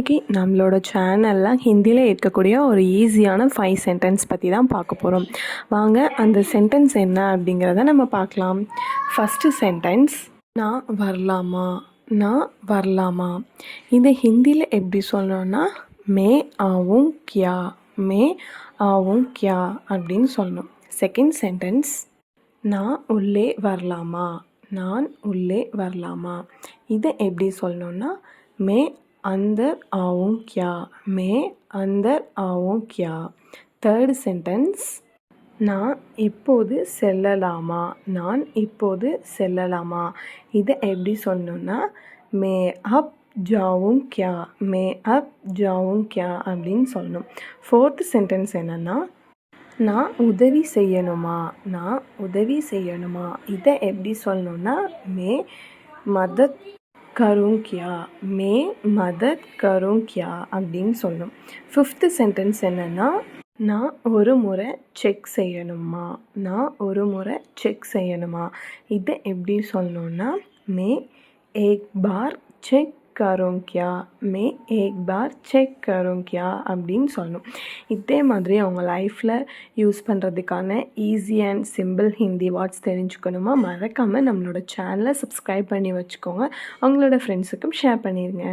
இன்றைக்கி நம்மளோட சேனலில் ஹிந்தியில் இருக்கக்கூடிய ஒரு ஈஸியான 5 சென்டென்ஸ் பற்றி தான் பார்க்க போகிறோம். வாங்க அந்த சென்டென்ஸ் என்ன அப்படிங்கிறத நம்ம பார்க்கலாம். ஃபஸ்ட்டு சென்டென்ஸ், நான் வரலாமா. நான் வரலாமா இது ஹிந்தியில் எப்படி சொல்லணும்னா மே ஆவும் கியா, மே ஆவும் கியா அப்படின்னு சொல்லணும். செகண்ட் சென்டென்ஸ், நான் உள்ளே வரலாமா. நான் உள்ளே வரலாமா இதை எப்படி சொல்லணும்னா மே अंदर आऊँ क्या, मैं अंदर आऊँ क्या. தேர்ட் சென்டென்ஸ், நான் இப்போது செல்லலாமா. நான் இப்போது செல்லலாமா இதை எப்படி சொல்லணும்னா மே அப் ஜாவும் கியா, மே அப் ஜாவும் கியா அப்படின்னு சொல்லணும். ஃபோர்த் சென்டென்ஸ் என்னென்னா, நான் உதவி செய்யணுமா. நான் உதவி செய்யணுமா இதை எப்படி சொல்லணும்னா மே மதத் கரும் கியா, மே மதத் கரும் கியா அப்படின்னு சொல்லணும். ஃபிஃப்த்து சென்டென்ஸ் என்னென்னா, நான் ஒரு முறை செக் செய்யணுமா. நான் ஒரு முறை செக் செய்யணுமா இதை எப்படி சொல்லணும்னா மே ஏக் பார் செக் கரும் கியா, மே ஏக் பார் செக் கரும் கியா அப்படின்னு சொல்லணும். இதே மாதிரி அவங்க லைஃப்பில் யூஸ் பண்ணுறதுக்கான easy and simple Hindi words தெரிஞ்சுக்கணுமா, மறக்காமல் நம்மளோட சேனலை சப்ஸ்கிரைப் பண்ணி வச்சுக்கோங்க. அவங்களோட ஃப்ரெண்ட்ஸுக்கும் ஷேர் பண்ணிடுங்க.